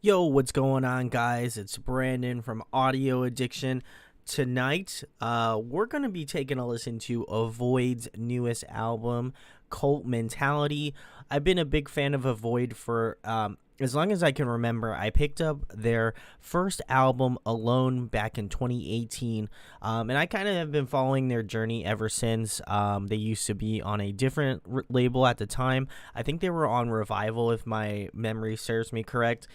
Yo, what's going on, guys? It's Brandon from Audio Addiction. Tonight, we're going to be taking a listen to Avoid's newest album, Cult Mentality. I've been a big fan of Avoid for as long as I can remember. I picked up their first album, Alone, back in 2018, and I kind of have been following their journey ever since. They used to be on a different label at the time. I think they were on Revival, if my memory serves me correct.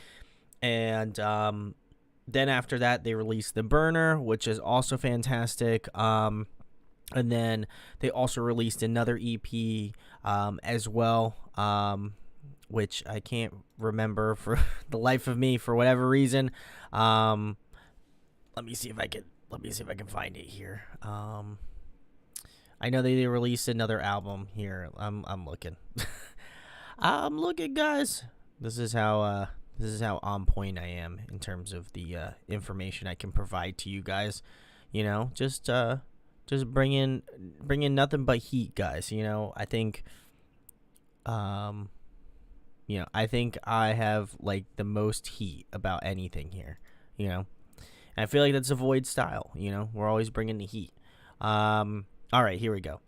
And then after that, they released The Burner, which is also fantastic. And then they also released another EP as well, which I can't remember for the life of me for whatever reason. Let me see if I can find it here. I know they released another album here. I'm looking. I'm looking, guys. This is how on point I am in terms of the information I can provide to you guys. You know, just bringing nothing but heat, guys. You know, I think I think I have like the most heat about anything here. You know, and I feel like that's a Void style. You know, we're always bringing the heat. All right, here we go.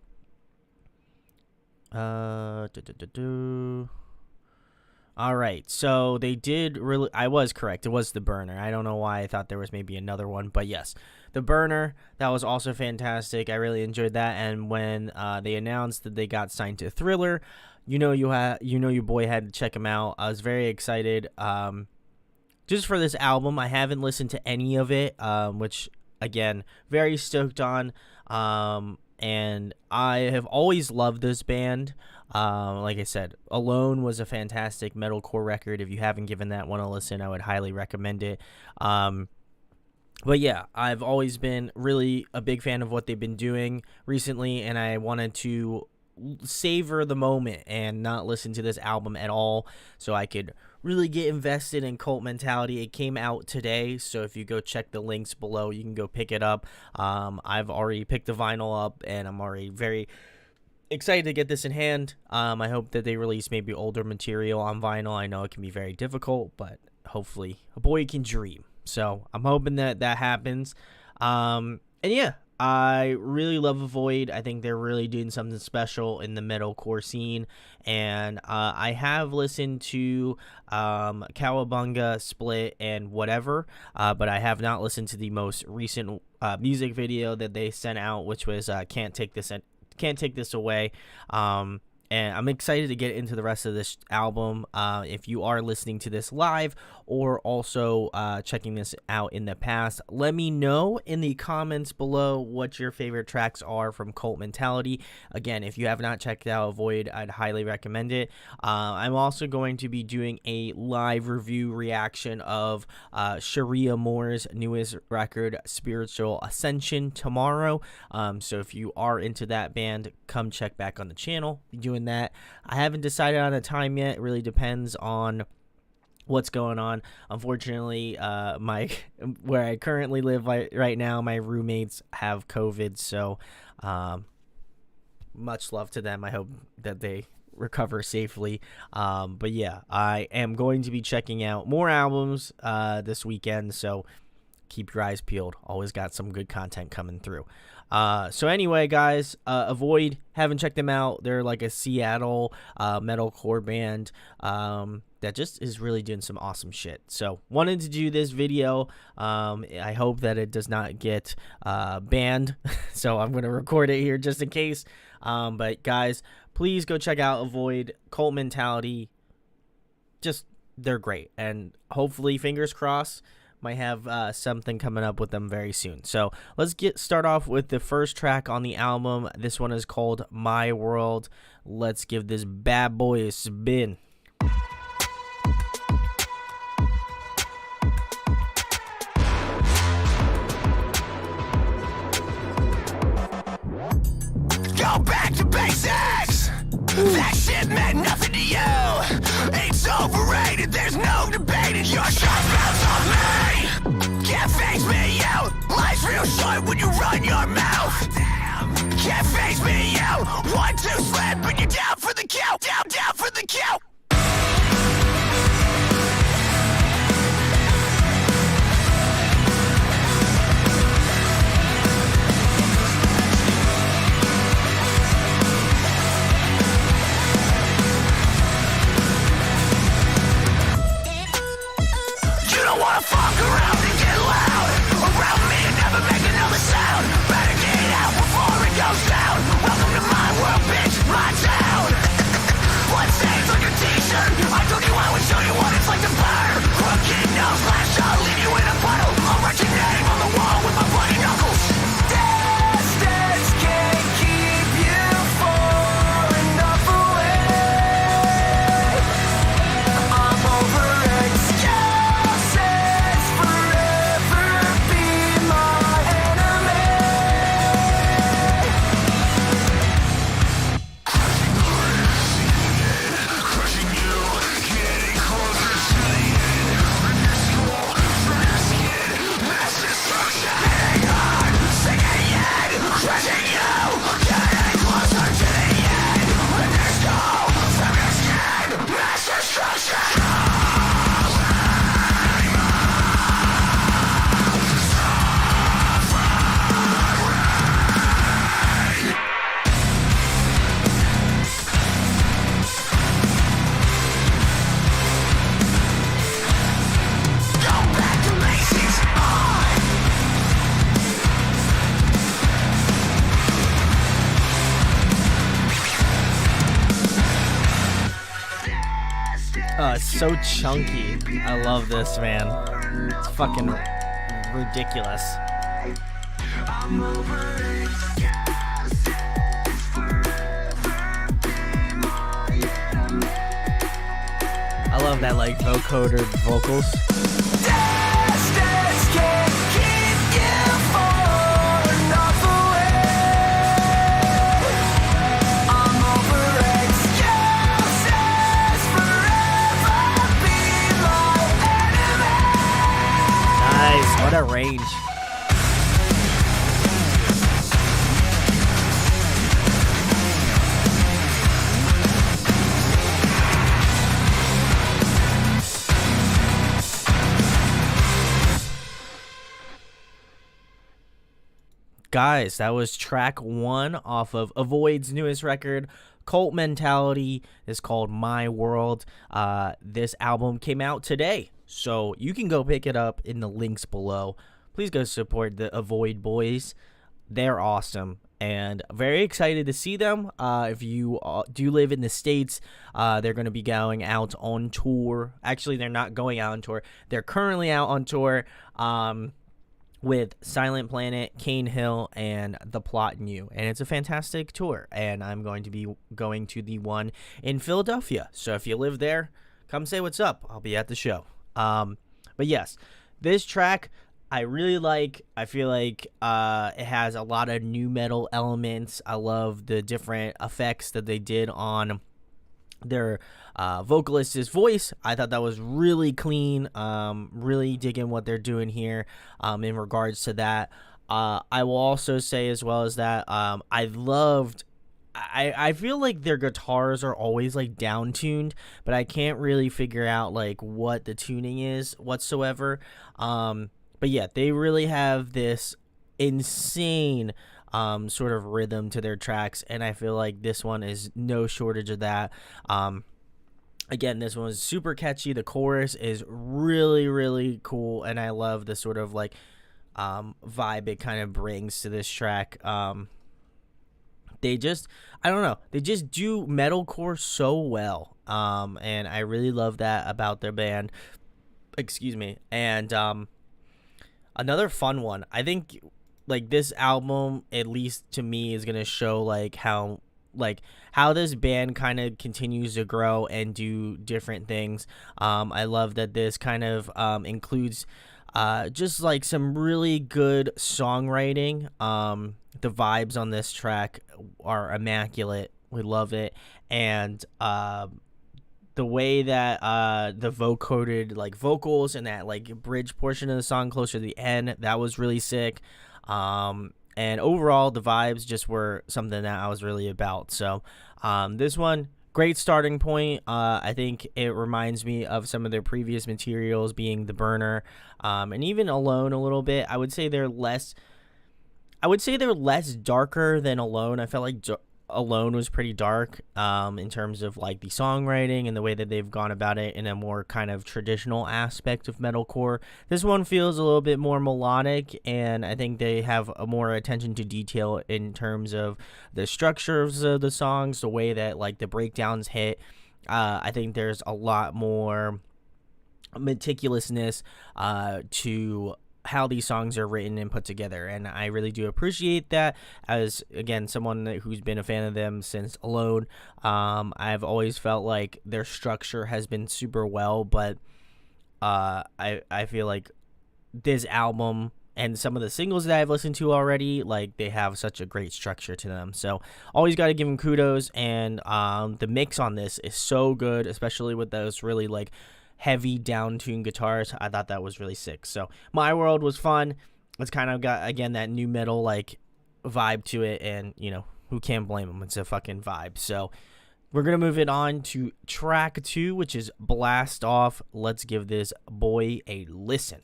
All right, so they did really. I was correct. It was The Burner. I don't know why I thought there was maybe another one, but yes, The Burner. That was also fantastic. I really enjoyed that. And when they announced that they got signed to Thriller, your boy had to check him out. I was very excited. Just for this album, I haven't listened to any of it, which again, very stoked on. And I have always loved this band. Like I said, Alone was a fantastic metalcore record. If you haven't given that one a listen, I would highly recommend it. But yeah, I've always been really a big fan of what they've been doing recently, and I wanted to savor the moment and not listen to this album at all so I could really get invested in Cult Mentality. It came out today, so if you go check the links below, you can go pick it up. I've already picked the vinyl up, and I'm already very excited to get this in hand. I hope that they release maybe older material on vinyl. I know it can be very difficult, but hopefully a boy can dream. So I'm hoping that happens. And yeah, I really love Avoid. I think they're really doing something special in the metalcore scene. And I have listened to Cowabunga, Split, and Whatever, but I have not listened to the most recent music video that they sent out, which was Can't Take This Away. And I'm excited to get into the rest of this album. If you are listening to this live or also checking this out in the past, let me know in the comments below what your favorite tracks are from Cult Mentality. Again, if you have not checked out Avoid, I'd highly recommend it. I'm also going to be doing a live review reaction of Sharia Moore's newest record, Spiritual Ascension, tomorrow. So if you are into that band, come check back on the channel. Be doing that. I haven't decided on a time yet. It really depends on what's going on. Unfortunately, where I currently live right now, my roommates have COVID, so much love to them. I hope that they recover safely. But yeah, I am going to be checking out more albums this weekend, so keep your eyes peeled. Always got some good content coming through. So anyway, guys, Avoid, haven't checked them out. They're like a Seattle metalcore band that just is really doing some awesome shit. So wanted to do this video. I hope that it does not get banned. So I'm going to record it here just in case. But guys, please go check out Avoid, Cult Mentality. Just, they're great. And hopefully, fingers crossed, might have something coming up with them very soon. So let's start off with the first track on the album. This one is called My World. Let's give this bad boy a spin. Go back to basics. That shit meant nothing to you. It's overrated, there's no debating. Your shot bounce off me. Can't face me out. Life's real short when you run your mouth. Can't face me out. 1, 2, slap, but you're down for the count. Down for the count. It's so chunky. I love this, man. It's fucking ridiculous. I love that, like, vocoder vocals. Nice, what a range. Guys, that was track 1 off of Avoid's newest record, Cult Mentality. Is called My World. This album came out today, so you can go pick it up in the links below. Please go support the Avoid boys. They're awesome, and very excited to see them. If you do live in the States, they're going to be going out on tour. Actually, they're not going out on tour. They're currently out on tour. With Silent Planet, Cane Hill, and The Plot and You. And it's a fantastic tour. And I'm going to be going to the one in Philadelphia. So if you live there, come say what's up. I'll be at the show. But yes, this track I really like. I feel like it has a lot of new metal elements. I love the different effects that they did on their vocalist's voice. I thought that was really clean. Really digging what they're doing here in regards to that. I will also say as well as that I feel like their guitars are always like down tuned, but I can't really figure out like what the tuning is whatsoever. But yeah, they really have this insane sort of rhythm to their tracks, and I feel like this one is no shortage of that. Again, this one was super catchy. The chorus is really, really cool, and I love the sort of like vibe it kind of brings to this track. They just, I don't know, they just do metalcore so well, and I really love that about their band. Excuse me. And another fun one, I think, like, this album, at least to me, is gonna show like how this band kind of continues to grow and do different things. I love that this kind of includes just like some really good songwriting. The vibes on this track are immaculate. We love it. And the way that the vocoded like vocals and that like bridge portion of the song closer to the end, that was really sick. And overall, the vibes just were something that I was really about. So this one, great starting point. I think it reminds me of some of their previous materials, being The Burner, and even Alone a little bit. I would say they're less darker than Alone. I felt like Alone was pretty dark in terms of like the songwriting and the way that they've gone about it in a more kind of traditional aspect of metalcore. This one feels a little bit more melodic, and I think they have a more attention to detail in terms of the structures of the songs, the way that like the breakdowns hit. I think there's a lot more meticulousness to how these songs are written and put together, and I really do appreciate that. As again, someone who's been a fan of them since Alone, I've always felt like their structure has been super well, but I feel like this album and some of the singles that I've listened to already, like, they have such a great structure to them. So always got to give them kudos, and the mix on this is so good, especially with those really like heavy down-tuned guitars. I thought that was really sick. So My World was fun. It's kind of got, again, that new metal like vibe to it, and you know, who can't blame them? It's a fucking vibe. So we're gonna move it on to track 2, which is Blast Off. Let's give this boy a listen.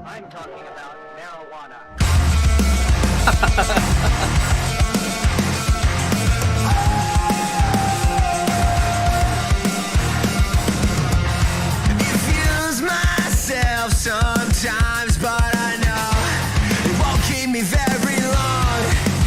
I'm talking about marijuana. Sometimes, but I know it won't keep me very long.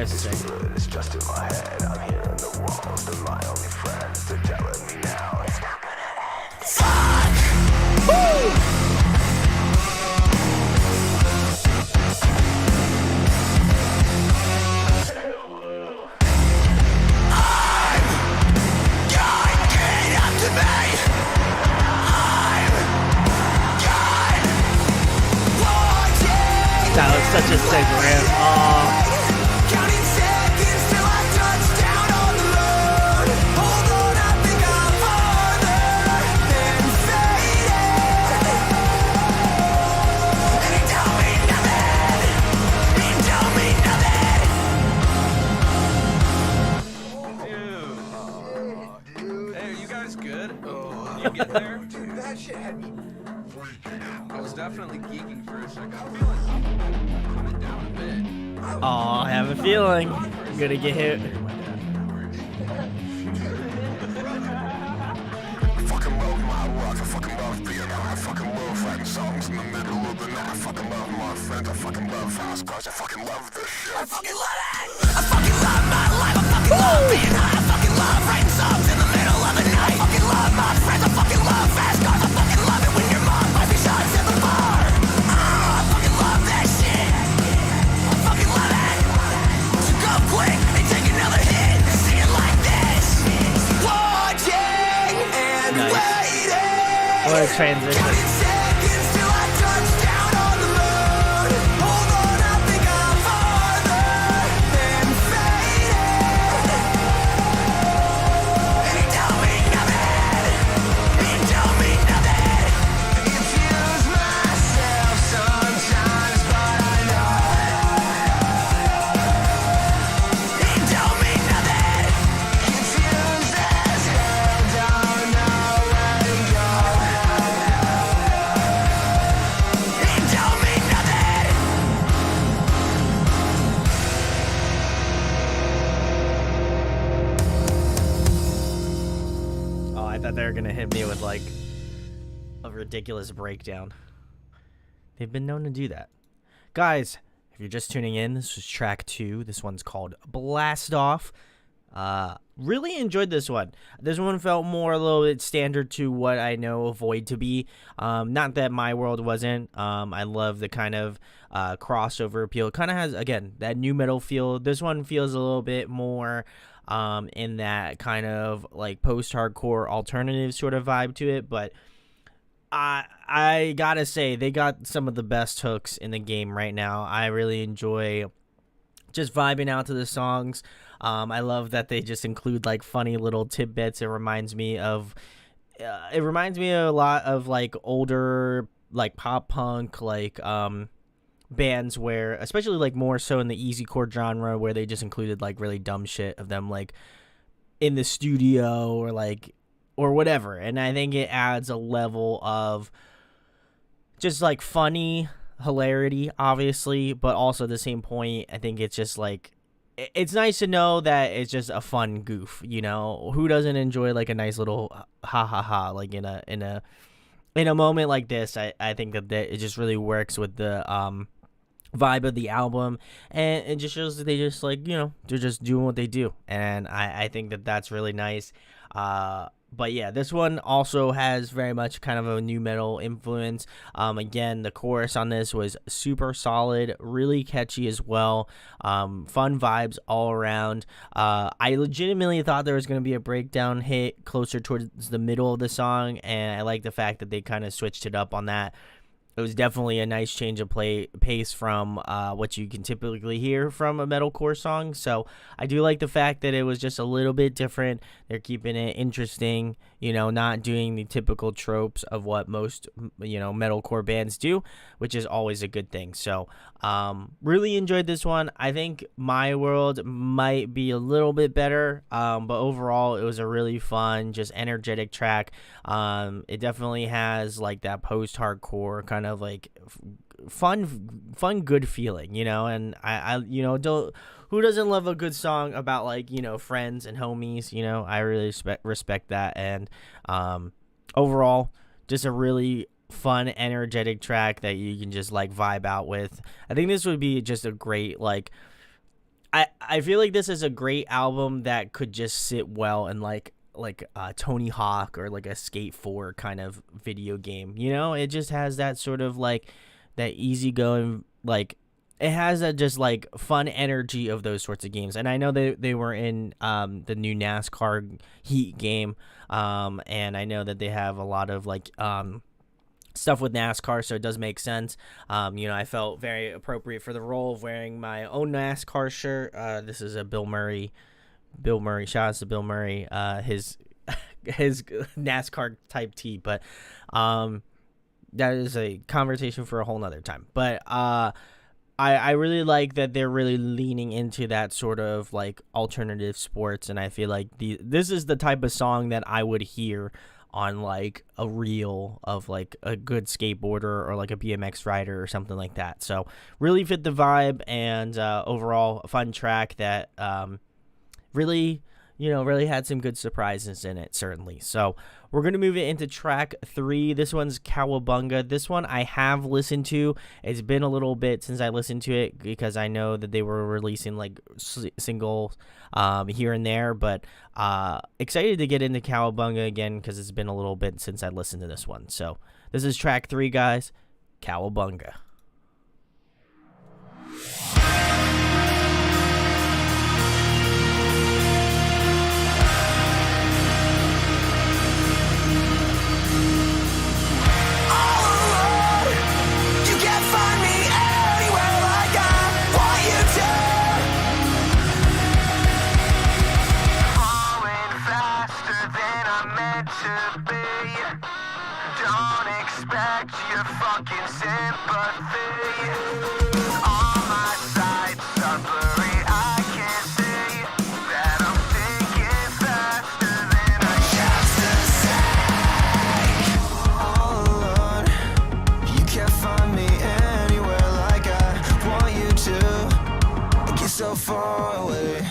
this thing. It's just in my head. I'm hearing the walls. They're my only friends. They're telling me now it's not gonna end. Fuck! Woo! That was such a sick riff. Oh. Counting seconds till I touch down on the road. Hold on, I think I'm farther than faded. And it don't mean nothing. It don't mean nothing. Dude. Hey, are you guys good? You get there? Dude, that shit had me freaking out. I was definitely geeking for a second. I'm feeling coming down a bit. Oh, I have a feeling I'm gonna get hit. I fucking love my work, I fucking love being high, I fucking love writing songs in the middle of the night, I fucking love my friends, I fucking love house cars, I fucking love this shit. I fucking love it! I fucking love my life, I fucking love being high, I fucking love writing songs in the middle of the night, I fucking love my friends, I fucking love fast cars, I fucking love it when your mom buys me shots at the bar. I fucking love that shit. I fucking love it. So go quick and take another hit and sing it like this. Watching and Nice. waiting. What a transition. Counting seconds till I touch down on the road. Hold on, I think I'm farther than faded. And it don't mean nothing. It don't mean nothing. Confuse myself sometimes, but I know it don't mean nothing. Confused as hell, don't know where to go. It don't mean nothing. Oh, I thought they were gonna hit me with like a ridiculous breakdown. They've been known to do that. Guys, if you're just tuning in, this was track 2. This one's called Blast Off. Really enjoyed this one. This one felt more a little bit standard to what I know Void to be. Not that My World wasn't. I love the kind of crossover appeal. It kind of has, again, that new metal feel. This one feels a little bit more in that kind of like post-hardcore alternative sort of vibe to it. But I gotta say, they got some of the best hooks in the game right now. I really enjoy just vibing out to the songs. I love that they just include like funny little tidbits. It reminds me of a lot of like older like pop punk like bands where, especially like more so in the easycore genre, where they just included like really dumb shit of them like in the studio or like or whatever. And I think it adds a level of just like funny hilarity, obviously, but also at the same point, I think it's just like it's nice to know that it's just a fun goof, you know. Who doesn't enjoy like a nice little ha ha ha like in a moment like this? I think that it just really works with the vibe of the album, and it just shows that they just like, you know, they're just doing what they do, and I think that that's really nice. But yeah, this one also has very much kind of a new metal influence. Again, the chorus on this was super solid, really catchy as well. Fun vibes all around. I legitimately thought there was going to be a breakdown hit closer towards the middle of the song, and I like the fact that they kind of switched it up on that. It was definitely a nice change of pace from what you can typically hear from a metalcore song. So I do like the fact that it was just a little bit different. They're keeping it interesting, you know, not doing the typical tropes of what most, you know, metalcore bands do, which is always a good thing. So really enjoyed this one. I think My World might be a little bit better, but overall it was a really fun, just energetic track. It definitely has like that post-hardcore kind of like fun good feeling, you know. And I you know, who doesn't love a good song about like, you know, friends and homies, you know. I really respect that. And overall just a really fun, energetic track that you can just like vibe out with. I think this would be just a great like, I feel like this is a great album that could just sit well in Tony Hawk or like a Skate 4 kind of video game. You know, it just has that sort of like that easygoing, like it has a just like fun energy of those sorts of games. And I know they were in the new NASCAR Heat game, and I know that they have a lot of like stuff with NASCAR, so it does make sense. I felt very appropriate for the role of wearing my own NASCAR shirt. This is a Bill Murray. Shout out to Bill Murray. His his NASCAR type tee, but that is a conversation for a whole nother time. But I really like that they're really leaning into that sort of like alternative sports, and I feel like this is the type of song that I would hear on like a reel of like a good skateboarder or like a BMX rider or something like that. So really fit the vibe, and overall a fun track that really had some good surprises in it, certainly. So we're going to move it into track 3. This one's Cowabunga. This one I have listened to. It's been a little bit since I listened to it because I know that they were releasing like singles here and there, but excited to get into Cowabunga again because it's been a little bit since I listened to this one. So this is track 3, guys. Cowabunga. Your fucking sympathy. All my sights are blurry. I can't see that I'm thinking faster than I just a sec. All alone, you can't find me anywhere like I want you to. I get so far away.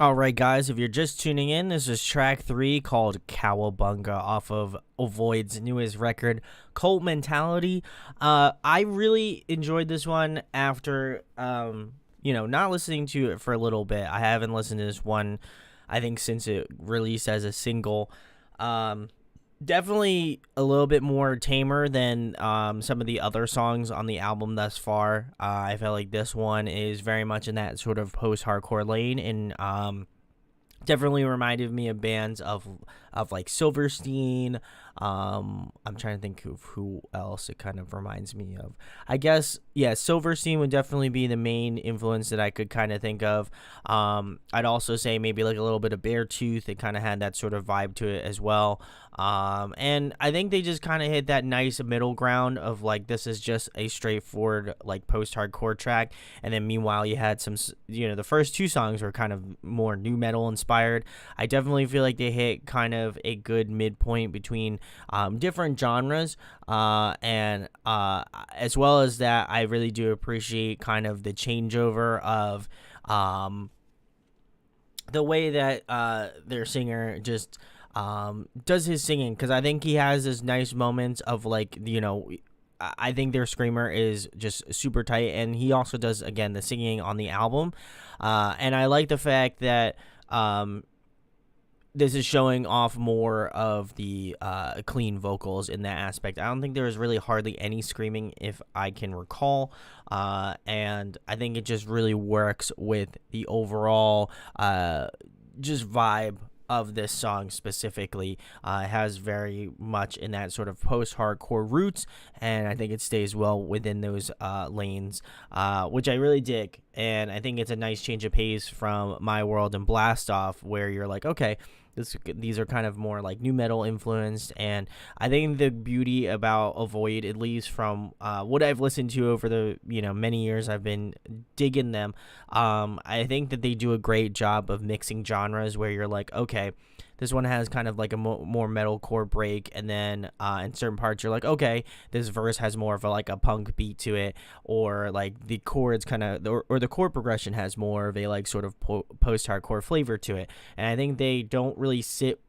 All right, guys, if you're just tuning in, this is track 3 called Cowabunga off of Avoid's newest record, Cult Mentality. I really enjoyed this one after, not listening to it for a little bit. I haven't listened to this one, I think, since it released as a single. definitely a little bit more tamer than some of the other songs on the album thus far. I feel like this one is very much in that sort of post-hardcore lane, and definitely reminded me of bands of like Silverstein. I'm trying to think of who else it kind of reminds me of. I guess, yeah, Silverstein would definitely be the main influence that I could kind of think of. I'd also say maybe like a little bit of Beartooth. It kind of had that sort of vibe to it as well. And I think they just kind of hit that nice middle ground of like, this is just a straightforward like post-hardcore track. And then meanwhile you had some, the first two songs were kind of more new metal inspired. I definitely feel like they hit kind of a good midpoint between different genres, and as well as that, I really do appreciate kind of the changeover of the way that their singer just does his singing, because I think he has this nice moments of like, I think their screamer is just super tight, and he also does, again, the singing on the album, and I like the fact that this is showing off more of the clean vocals in that aspect. I don't think there was really hardly any screaming, if I can recall, and I think it just really works with the overall just vibe of this song specifically. It has very much in that sort of post-hardcore roots, and I think it stays well within those lanes, which I really dig. And I think it's a nice change of pace from My World and Blast Off, where you're like, okay, these are kind of more like new metal influenced. And I think the beauty about Avoid, at least from what I've listened to over the many years I've been digging them, I think that they do a great job of mixing genres, where you're like, okay, this one has kind of like a more metalcore break, and then in certain parts you're like, okay, this verse has more of like a punk beat to it, or like the chords kind of, or the chord progression has more of a like sort of post-hardcore flavor to it. And I think they don't really sit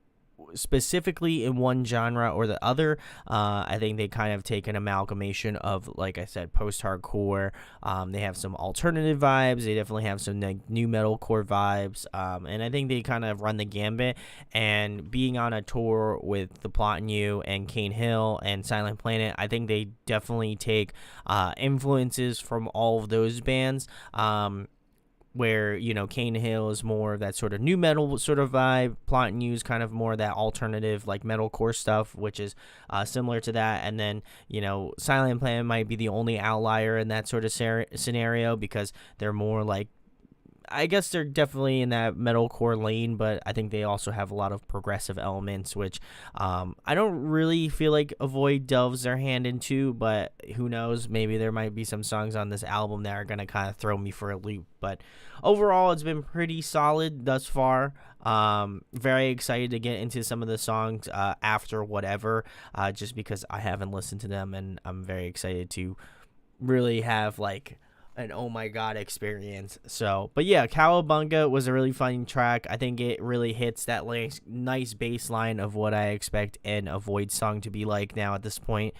specifically in one genre or the other. I think they kind of take an amalgamation of, like I said, post-hardcore. They have some alternative vibes. They definitely have some like new metalcore vibes. And I think they kind of run the gambit. And being on a tour with The Plot and You and Cane Hill and Silent Planet, I think they definitely take influences from all of those bands. Where Cane Hill is more of that sort of new metal sort of vibe, Plot and Use kind of more that alternative like metalcore stuff, which is similar to that. And then Silent Planet might be the only outlier in that sort of scenario, because they're more like, I guess they're definitely in that metalcore lane, but I think they also have a lot of progressive elements, which I don't really feel like Avoid delves their hand into, but who knows? Maybe there might be some songs on this album that are going to kind of throw me for a loop. But overall, it's been pretty solid thus far. Very excited to get into some of the songs after whatever, just because I haven't listened to them, and I'm very excited to really have like an oh my god experience. So, but yeah, Cowabunga was a really fun track. I think it really hits that nice baseline of what I expect an Avoid song to be like now at this point.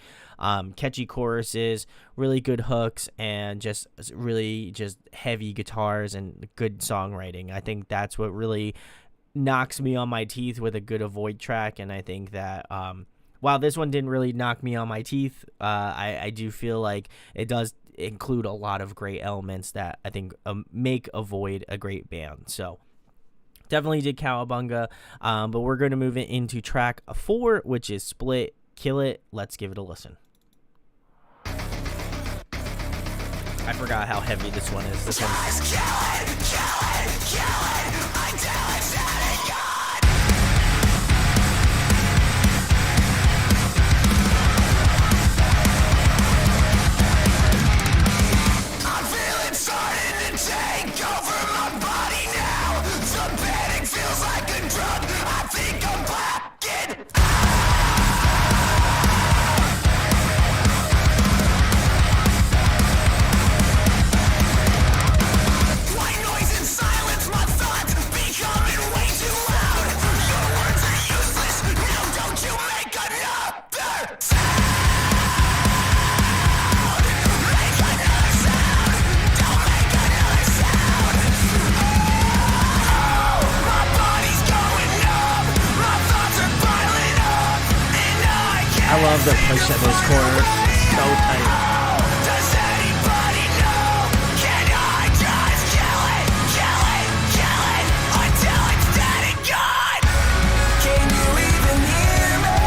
Catchy choruses, really good hooks, and just really just heavy guitars and good songwriting. I think that's what really knocks me on my teeth with a good Avoid track. And I think that while this one didn't really knock me on my teeth, I do feel like it does include a lot of great elements that I think make Avoid a great band. So definitely did Cowabunga, but we're going to move it into track 4, which is Split, Kill It. Let's give it a listen. I forgot how heavy this one is. This one's White noise and silence, my thoughts. I love the push of this chorus. So tight. Does anybody know? Can I just kill it, kill it, kill it until it's dead and gone? Can you even hear me?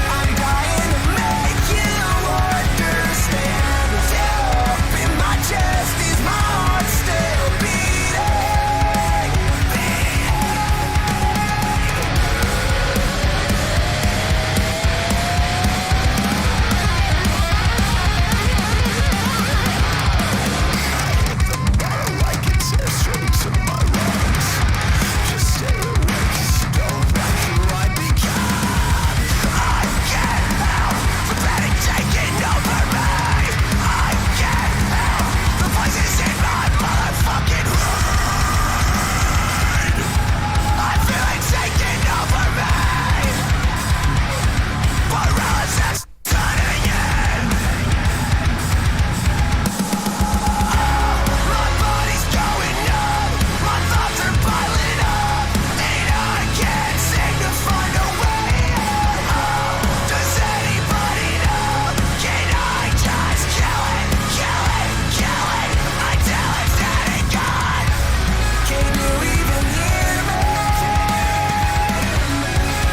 I'm dying to make you understand. Up in my chest is my heart still beating, beating. Like it's air straight to my lungs. Just stay awake, 'cause you don't know who I become. I can't help the panic taking over me. I can't help the voices in my motherfucking head. I feel it taking over me. Paralysis turning in. My body's going numb, my thoughts are piling up, and I can't seem to find a way out. Does anybody know? Can I just kill it, kill it, kill it until it's dead and gone? Can you even hear me?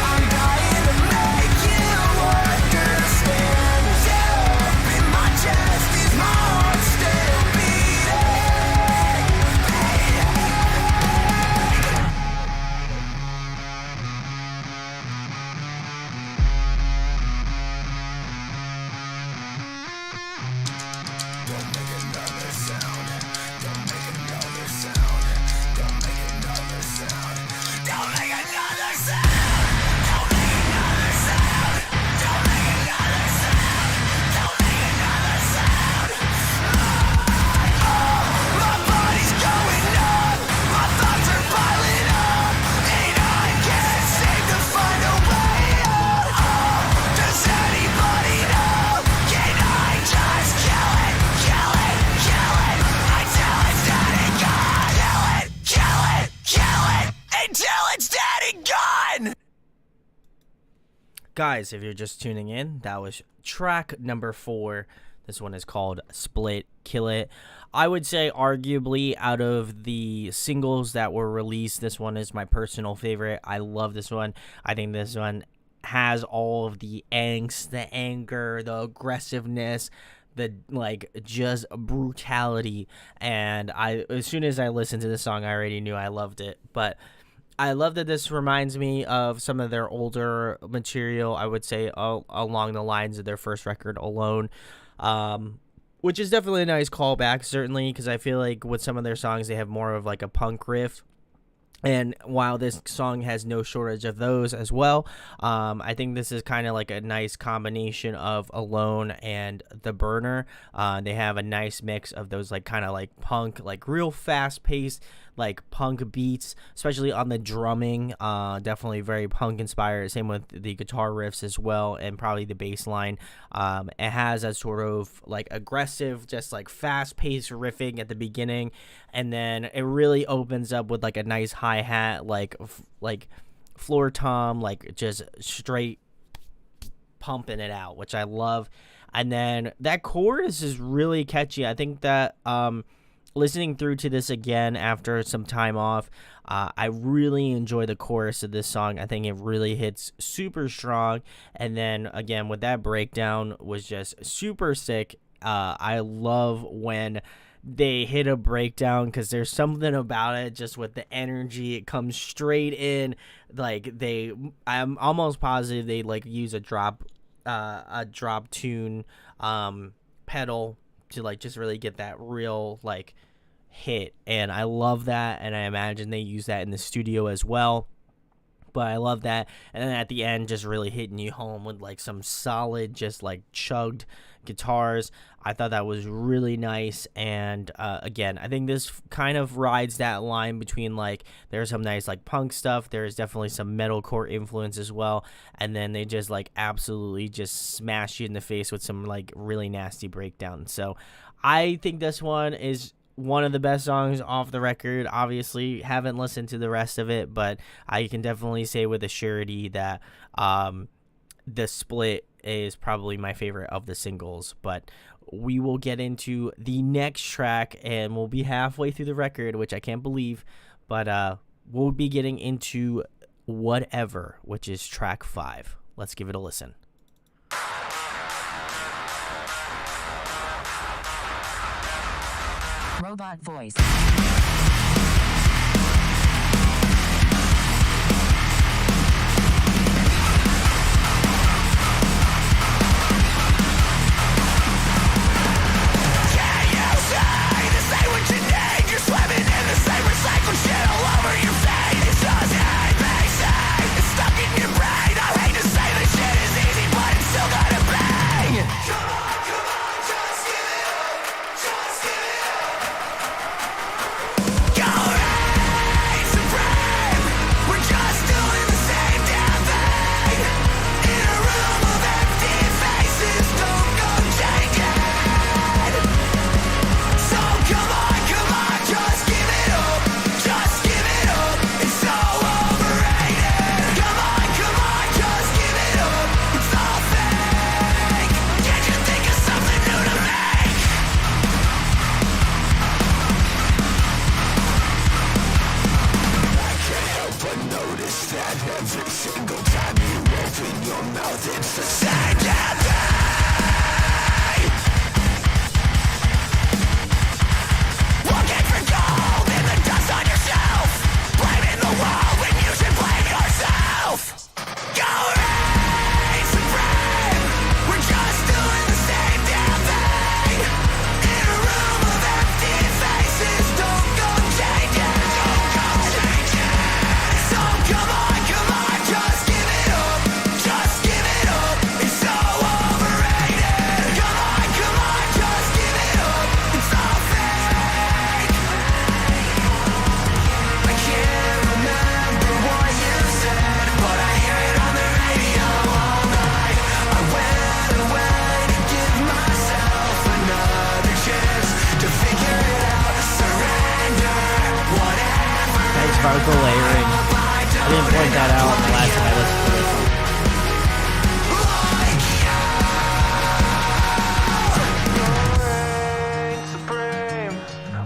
I'm dying to make you understand. Up in my chest is my heart still beating, beating. Don't make another sound. Don't make another sound. Don't make another sound. Don't make another sound. Don't make another sound. Don't make another sound. Don't make another sound. My body's going numb. My thoughts are piling up, and I can't seem to find a way out. Does anybody know? Can I just kill it, kill it, kill it until it's dead and gone? Kill it, kill it, kill it until it's dead and gone. Guys, if you're just tuning in, that was track number 4. This one is called Split Kill It. I would say arguably out of the singles that were released, this one is my personal favorite. I love this one. I think this one has all of the angst, the anger, the aggressiveness, the just brutality, and as soon as I listened to this song, I already knew I loved it. But I love that this reminds me of some of their older material, I would say along the lines of their first record, Alone, which is definitely a nice callback, certainly, because I feel like with some of their songs, they have more of like a punk riff. And while this song has no shortage of those as well, I think this is kind of like a nice combination of Alone and The Burner. They have a nice mix of those like kind of like punk, like real fast paced, like punk beats, especially on the drumming. Definitely very punk inspired. Same with the guitar riffs as well, and probably the bass line. It has a sort of like aggressive, just like fast paced riffing at the beginning, and then it really opens up with like a nice hi-hat, like floor tom, like just straight pumping it out, which I love. And then that chorus is really catchy. I think that listening through to this again after some time off, I really enjoy the chorus of this song. I think it really hits super strong, and then again with that breakdown was just super sick. I love when they hit a breakdown, because there's something about it, just with the energy, it comes straight in. Like I'm almost positive they like use a drop tune pedal to like just really get that real like hit, and I love that, and I imagine they use that in the studio as well. But I love that, and then at the end, just really hitting you home with like some solid, just like chugged guitars. I thought that was really nice, and again, I think this kind of rides that line between like there's some nice like punk stuff, there's definitely some metalcore influence as well, and then they just like absolutely just smash you in the face with some like really nasty breakdowns. So I think this one is one of the best songs off the record. Obviously, haven't listened to the rest of it, but I can definitely say with a surety that the Split is probably my favorite of the singles. But we will get into the next track, and we'll be halfway through the record, which I can't believe. But we'll be getting into Whatever, which is track 5. Let's give it a listen. Robot voice. Vertical layering. I didn't point that out the last time I listened to this.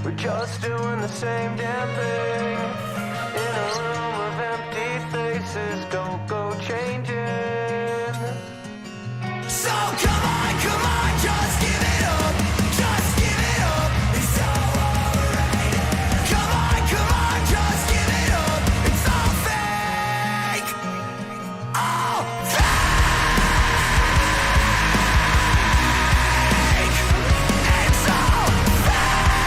We're just doing the same damn thing. In a room of empty faces, don't go changing. So come on, just give it up. Just give it up. It's so overrated. Come on, just give it up. It's all fake. All fake. It's all fake.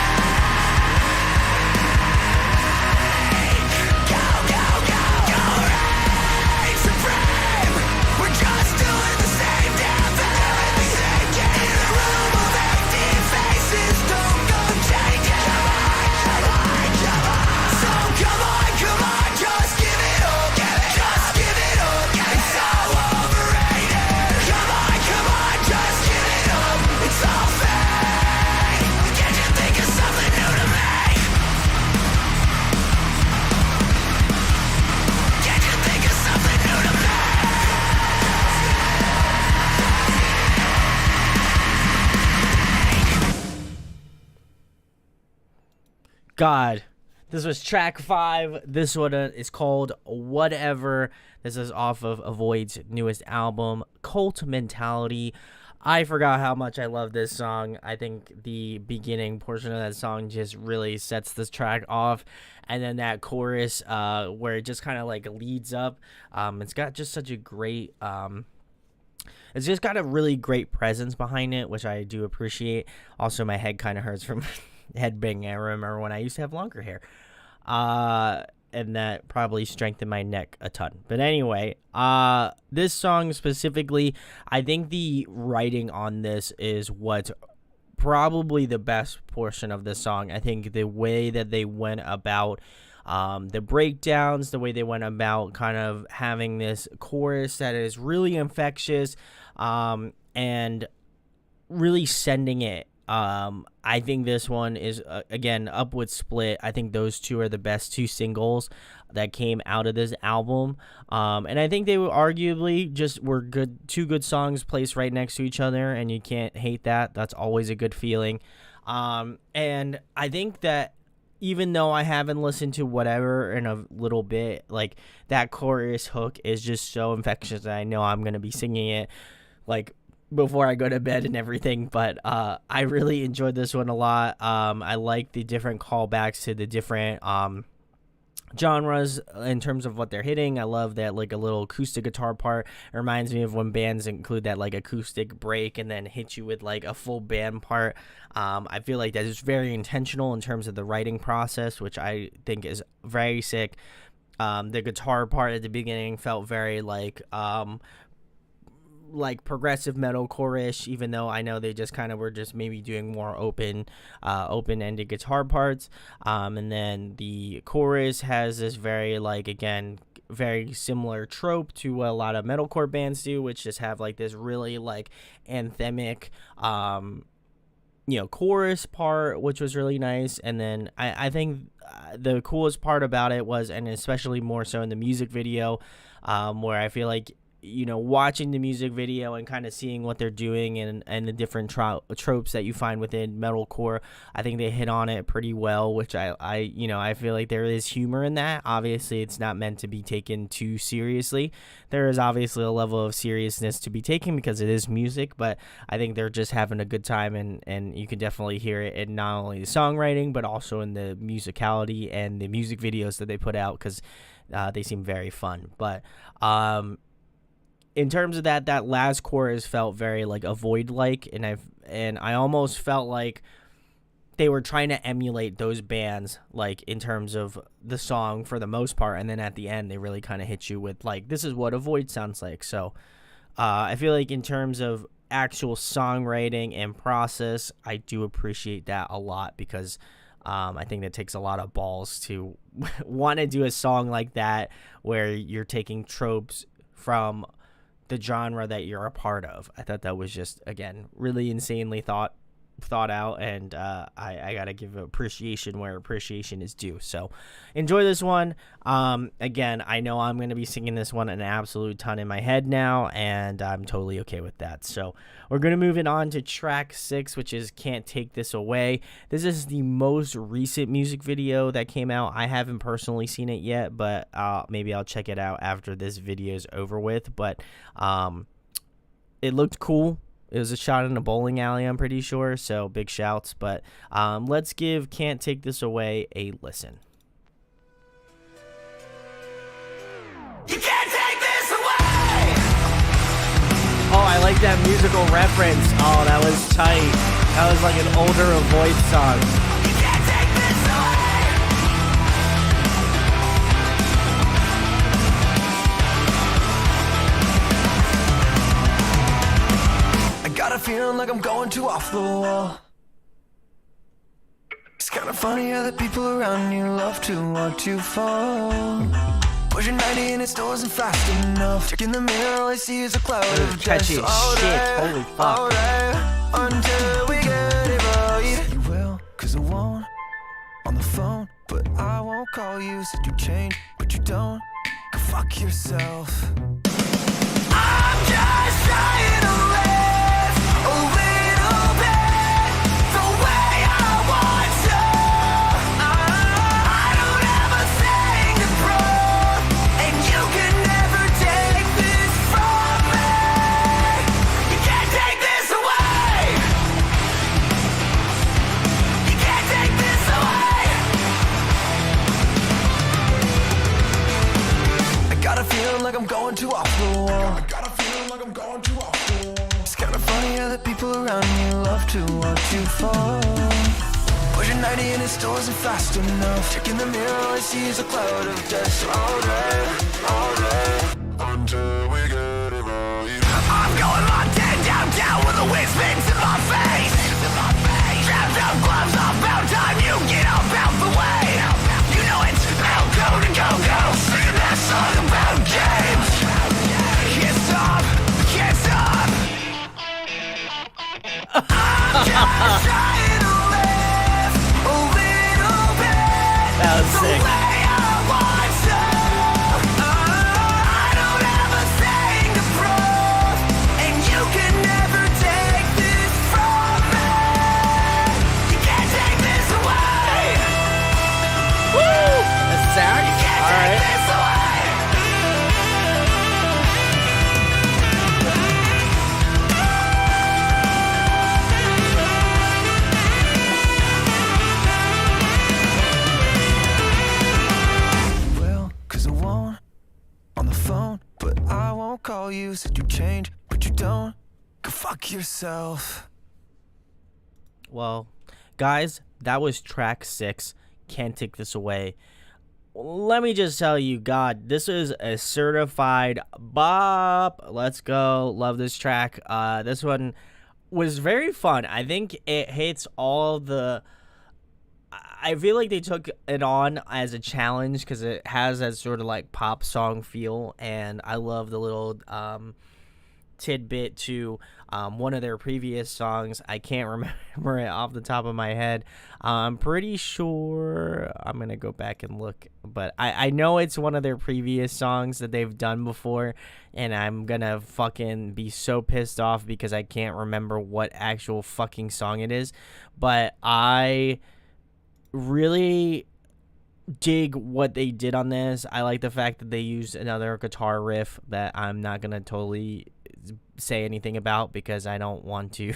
Go, reign supreme. We're just doing the same damn thing. In a room of empty faces, don't go changing. Come on. So come on, just give it up. Just give it up. It's so overrated. Come on, just give it up. It's all fake. Can't you think of something new to make? Can't you think of something new to make? God, this was track 5. This one is called Whatever. This is off of Avoid's newest album, Cult Mentality. I forgot how much I love this song. I think the beginning portion of that song just really sets this track off. And then that chorus where it just kind of like leads up. It's got just such a great... it's just got a really great presence behind it, which I do appreciate. Also, my head kind of hurts from headbanging. I remember when I used to have longer hair. And that probably strengthened my neck a ton. But anyway, this song specifically, I think the writing on this is what's probably the best portion of this song. I think the way that they went about the breakdowns, the way they went about kind of having this chorus that is really infectious, and really sending it I think this one is again up with Split. I think those two are the best two singles that came out of this album. And I think they were arguably were two good songs placed right next to each other, and you can't hate that. That's always a good feeling. And I think that even though I haven't listened to whatever in a little bit, like that chorus hook is just so infectious that I know I'm going to be singing it like before I go to bed and everything. But I really enjoyed this one a lot. I like the different callbacks to the different genres in terms of what they're hitting. I love that like a little acoustic guitar part. It reminds me of when bands include that like acoustic break and then hit you with like a full band part. I feel like that is very intentional in terms of the writing process, which I think is very sick. The guitar part at the beginning felt very like progressive metalcore-ish, even though I know they just kind of were just maybe doing more open-ended guitar parts. And then the chorus has this very like, again, very similar trope to what a lot of metalcore bands do, which just have like this really like anthemic chorus part, which was really nice. And then I think the coolest part about it was, and especially more so in the music video, where I feel like watching the music video and kind of seeing what they're doing and the different tropes that you find within metalcore, I think they hit on it pretty well, which I feel like there is humor in that. Obviously, it's not meant to be taken too seriously. There is obviously a level of seriousness to be taken because it is music, but I think they're just having a good time, and you can definitely hear it in not only the songwriting, but also in the musicality and the music videos that they put out, because they seem very fun. But in terms of that last chorus felt very like a Void-like, and I almost felt like they were trying to emulate those bands, like in terms of the song for the most part, and then at the end they really kind of hit you with like, this is what a Void sounds like. So I feel like in terms of actual songwriting and process, I do appreciate that a lot, because I think that takes a lot of balls to want to do a song like that where you're taking tropes from the genre that you're a part of. I thought that was just, again, really insanely thought out, and I gotta give appreciation where appreciation is due. So enjoy this one. Again, I know I'm gonna be singing this one an absolute ton in my head now, and I'm totally okay with that. So we're gonna move it on to track 6, which is Can't Take This Away. This is the most recent music video that came out. I haven't personally seen it yet, but maybe I'll check it out after this video is over with. But it looked cool. It was a shot in a bowling alley, I'm pretty sure, so big shouts. But let's give Can't Take This Away a listen. You can't take this away. Oh, I like that musical reference. Oh, that was tight. That was like an older Avoid song. You can't take this away. I got a feeling like I'm going too off the wall. It's kind of funny how the people around you love to want to fall. Pushing 90 and it still isn't fast enough. Checking the mirror, all I see is a cloud of catchy dust. as shit. Holy fuck. Alright, until we get it right. You will, cause I won't. On the phone, but I won't call you. Said you change, but you don't. Go fuck yourself. I'm just trying to live a little bit the way I want to. I don't have a thing to prove, and you can never take this from me. You can't take this away. You can't take this away. I got a feeling like I'm going too off the wall. It's kind of funny how the people around me love to want to fall. Pushing 90 and it still isn't fast enough. Checking the mirror, all I see is a cloud of dust. All day, until we get it right. I'm going locked in downtown with the wind spins in my face. Strapped up, gloves off, about time you get up out the way. You know it's out, go to go, singing that song about games. Can't stop, can't stop. I'm just call you, said you change, but you don't. Go fuck yourself. Well, guys, that was track 6. Can't Take This Away. Let me just tell you, God, this is a certified bop. Let's go. Love this track. This one was very fun. I think it hits all the... I feel like they took it on as a challenge because it has that sort of like pop song feel, and I love the little tidbit to one of their previous songs. I can't remember it off the top of my head. I'm pretty sure I'm gonna go back and look, but I know it's one of their previous songs that they've done before, and I'm gonna fucking be so pissed off because I can't remember what actual fucking song it is. But I really dig what they did on this. I like the fact that they used another guitar riff that I'm not gonna totally say anything about because I don't want to.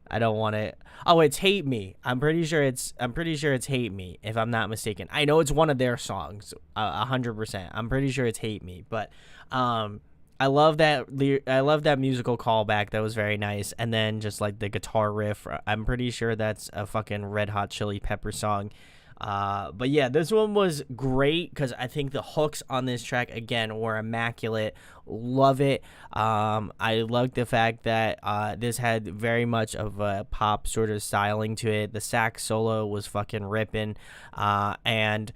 I don't want to. Oh, it's Hate Me. I'm pretty sure it's Hate Me, if I'm not mistaken. I know it's one of their songs, 100%. I'm pretty sure it's Hate Me, but I love that musical callback. That was very nice. And then just like the guitar riff, I'm pretty sure that's a fucking Red Hot Chili Pepper song. But yeah, this one was great because I think the hooks on this track again were immaculate. Love it. I like the fact that this had very much of a pop sort of styling to it. The sax solo was fucking ripping, and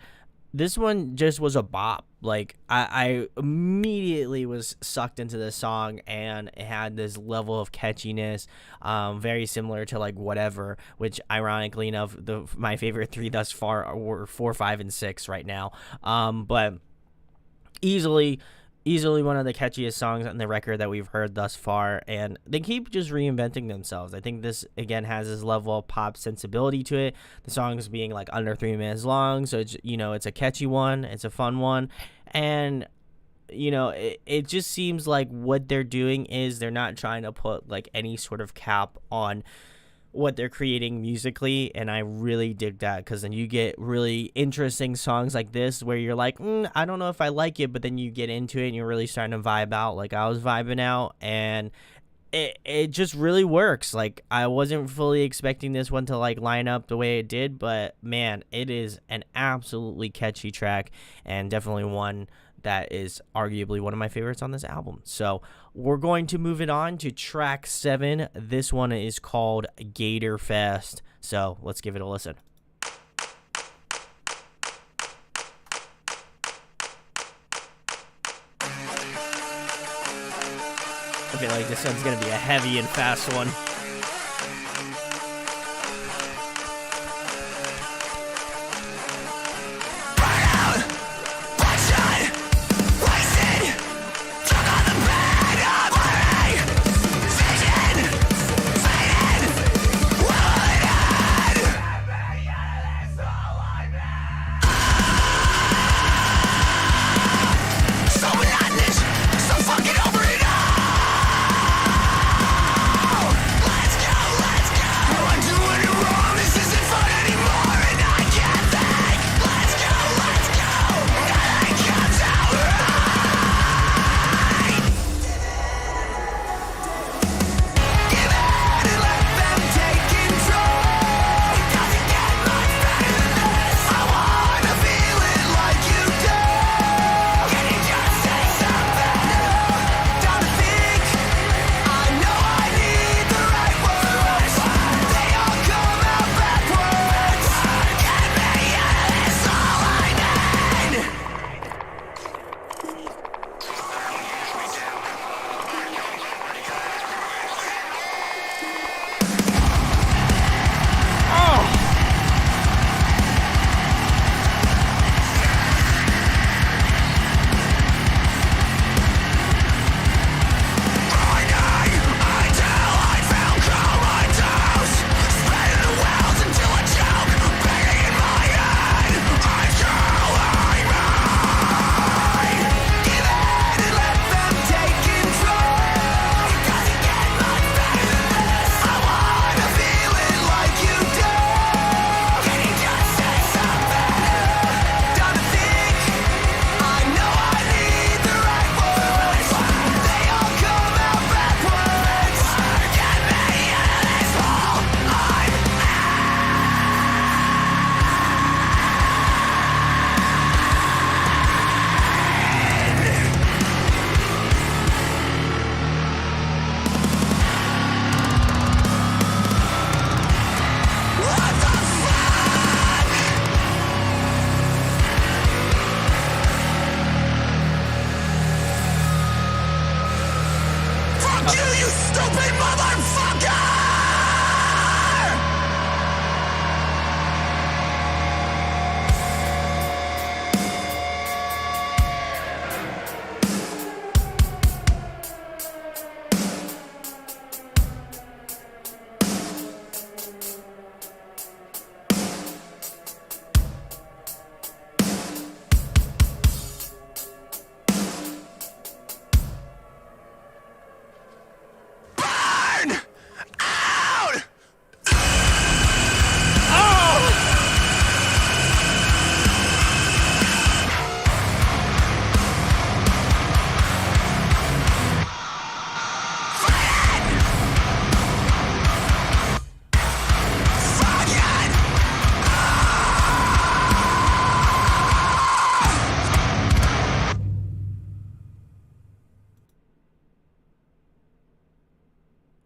this one just was a bop. Like I immediately was sucked into the song, and it had this level of catchiness, very similar to like Whatever, which ironically enough, my favorite 3 thus far were 4, 5, and 6 right now. But easily one of the catchiest songs on the record that we've heard thus far, and they keep just reinventing themselves. I think this again has this level of pop sensibility to it. The songs being like under 3 minutes long, so it's, it's a catchy one, it's a fun one, and it just seems like what they're doing is they're not trying to put like any sort of cap on what they're creating musically, and I really dig that because then you get really interesting songs like this where you're like, I don't know if I like it, but then you get into it and you're really starting to vibe out like I was vibing out, and it just really works. Like I wasn't fully expecting this one to like line up the way it did, but man, it is an absolutely catchy track and definitely one that is arguably one of my favorites on this album. So we're going to move it on to track 7. This one is called Gator Fest. So let's give it a listen. I feel like this one's going to be a heavy and fast one. So monotonous, so fucking over it all. you, you stupid motherfucker! Burn out!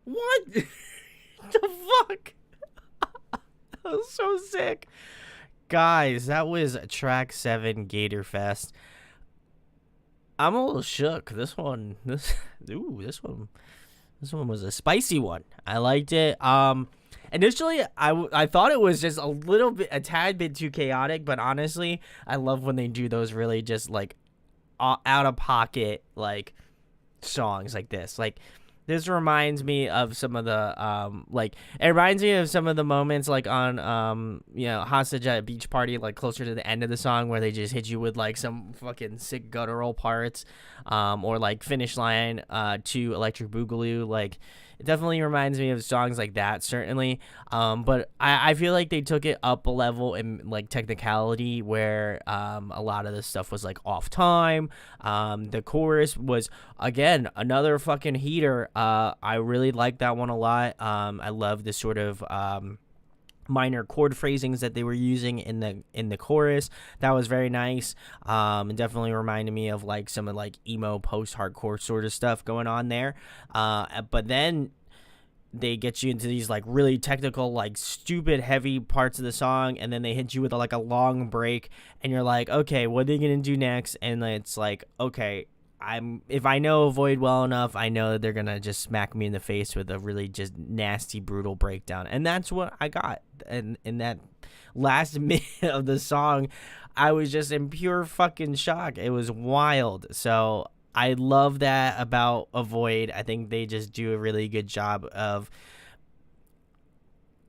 What the fuck? That was so sick. Guys, that was track 7, Gator Fest. I'm a little shook. This one was a spicy one. I liked it. Initially I thought it was just a tad bit too chaotic, but honestly, I love when they do those really just like out of pocket like songs like this. Like, this reminds me of some of the it reminds me of some of the moments like on Hostage at a Beach Party, like closer to the end of the song, where they just hit you with like some fucking sick guttural parts, or like Finish Line to Electric Boogaloo. Like, it definitely reminds me of songs like that, certainly. But I feel like they took it up a level in like technicality, where a lot of this stuff was like off time. The chorus was, again, another fucking heater. I really like that one a lot. I love the sort of minor chord phrasings that they were using in the chorus. That was very nice. It definitely reminded me of like some of like emo post-hardcore sort of stuff going on there. But then they get you into these like really technical, like stupid heavy parts of the song, and then they hit you with like a long break, and you're like, okay, what are they gonna do next? And it's like, okay, if I know Void well enough, I know that they're gonna just smack me in the face with a really just nasty, brutal breakdown. And that's what I got. And in that last minute of the song, I was just in pure fucking shock. It was wild. So I love that about Void. I think they just do a really good job of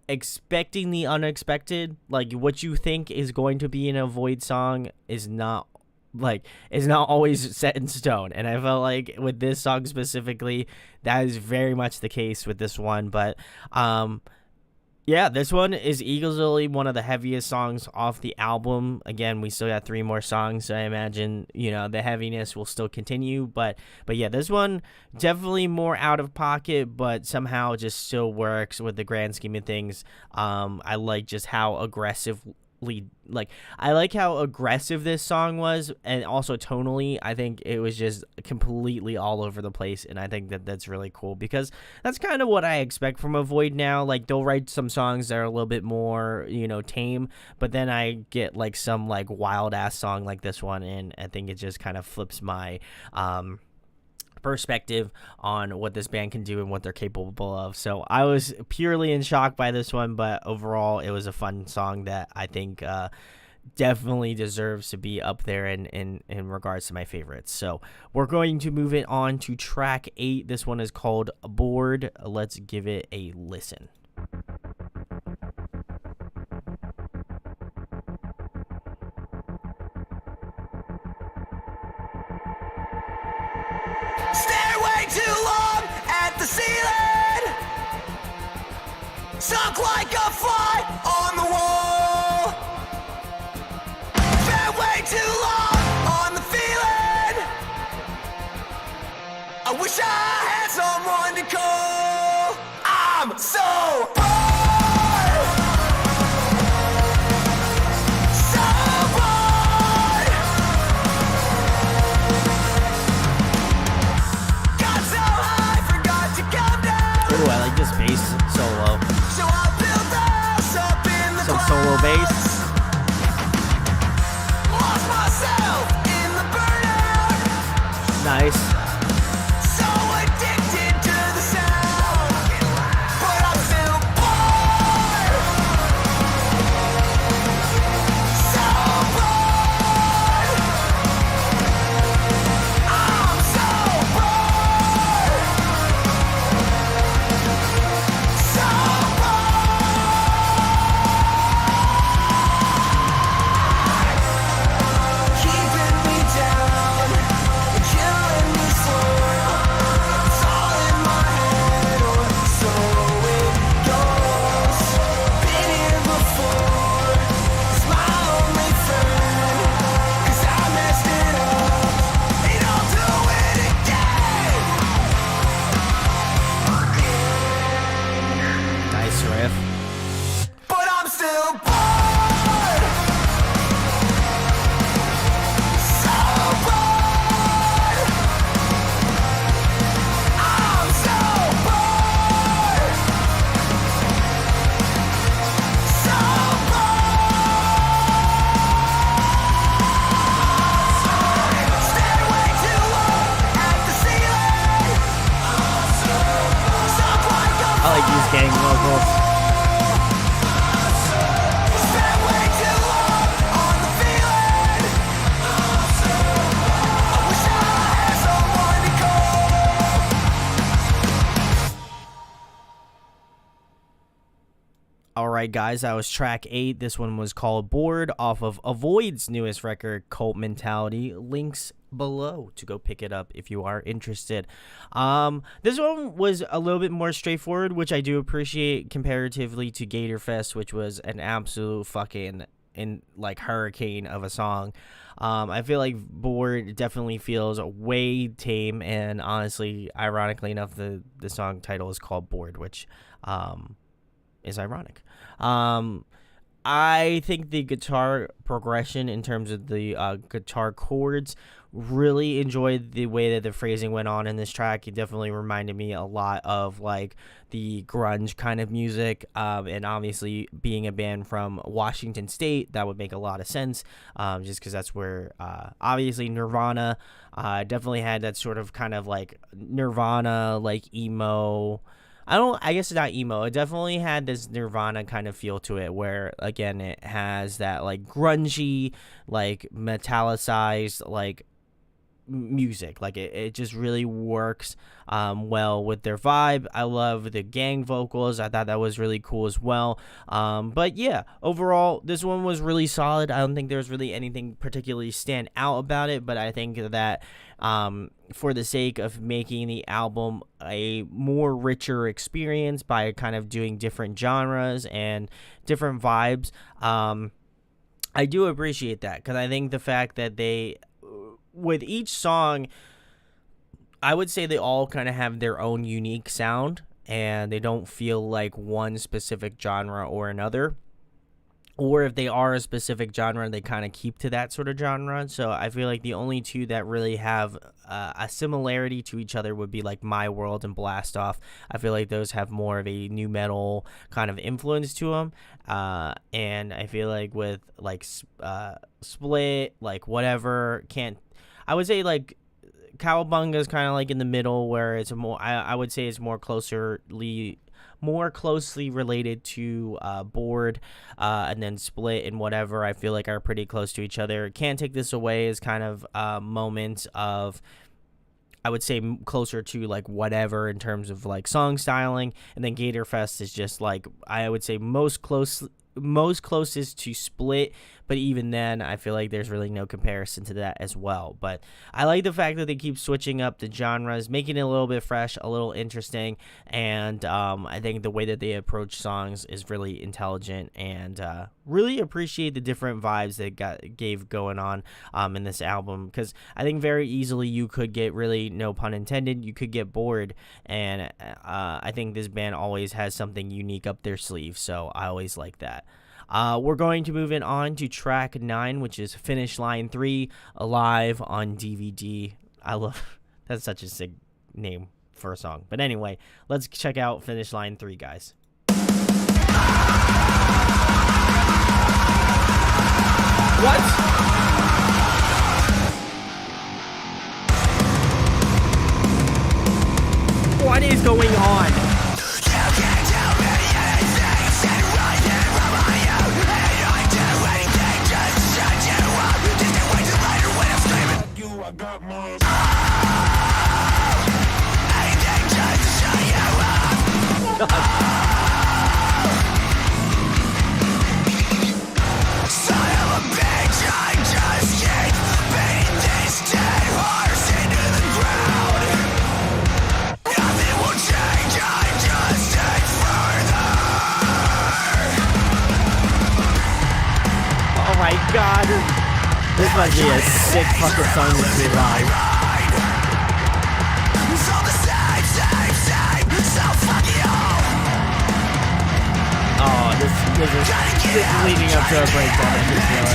expecting the unexpected. Like, what you think is going to be in a Void song is not always set in stone. And I felt like with this song specifically, that is very much the case with this one. But yeah, this one is easily one of the heaviest songs off the album. Again, we still got 3 more songs, so I imagine, the heaviness will still continue. But yeah, this one definitely more out of pocket, but somehow just still works with the grand scheme of things. I like just how I like how aggressive this song was, and also tonally, I think it was just completely all over the place, and I think that that's really cool, because that's kind of what I expect from a Void now. Like, they'll write some songs that are a little bit more, tame, but then I get like some like wild ass song like this one, and I think it just kind of flips my perspective on what this band can do and what they're capable of. So I was purely in shock by this one, but overall it was a fun song that I think definitely deserves to be up there in regards to my favorites. So we're going to move it on to track 8. This one is called Bored. Let's give it a listen. Stare way too long at the ceiling, sunk like a fly on the wall. Spent way too long on the feeling. I wish I had someone to call. I'm so bored, so bored. Got so high, forgot to come down. Ooh, I like this bass solo. So I built the house up in the Some solo bass. Lost myself in the burnout. Nice. So addicted to I like these gang vocals. Spent way too long on the feeling. I wish I had someone to call. Alright guys, that was track 8. This one was called Bored off of Avoid's newest record, Cult Mentality. Links below to go pick it up if you are interested. This one was a little bit more straightforward, which I do appreciate comparatively to Gatorfest, which was an absolute fucking hurricane of a song. I feel like Bored definitely feels way tame, and honestly, ironically enough, the song title is called Bored, which is ironic. I think the guitar progression in terms of the guitar chords, really enjoyed the way that the phrasing went on in this track. It definitely reminded me a lot of like the grunge kind of music, and obviously being a band from Washington State, that would make a lot of sense, just because that's where obviously Nirvana definitely had that sort of kind of like Nirvana like emo. I guess it's not emo. It definitely had this Nirvana kind of feel to it, where again it has that like grungy, like metallicized like music. Like it just really works well with their vibe. I love the gang vocals. I thought that was really cool as well. But yeah, overall this one was really solid. I don't think there's really anything particularly stand out about it, but I think that for the sake of making the album a more richer experience by kind of doing different genres and different vibes, I do appreciate that, because I think the fact that they, with each song, I would say they all kind of have their own unique sound, and they don't feel like one specific genre or another. Or if they are a specific genre, they kind of keep to that sort of genre. So I feel like the only two that really have a similarity to each other would be like My World and Blast Off. I feel like those have more of a new metal kind of influence to them. And I feel like with like Split, like whatever, I would say like Cowabunga is kind of like in the middle, where it's I would say it's more closely related to Bored, and then Split and whatever I feel like are pretty close to each other. Can't Take This Away is kind of moments of, I would say, closer to like whatever in terms of like song styling, and then Gatorfest is just like, I would say most closest to Split, but even then I feel like there's really no comparison to that as well. But I like the fact that they keep switching up the genres, making it a little bit fresh, a little interesting, and I think the way that they approach songs is really intelligent, and really appreciate the different vibes they gave going on in this album, because I think very easily you could get, really no pun intended, you could get bored, and I think this band always has something unique up their sleeve, so I always like that. We're going to move in on to track 9, which is Finish Line 3, Alive on DVD. I love, that's such a sick name for a song. But anyway, let's check out Finish Line 3, guys. What? What is going on? Oh my god, this must be a sick fucking song to be live. Oh, this is leading up to a breakdown. I just feel it.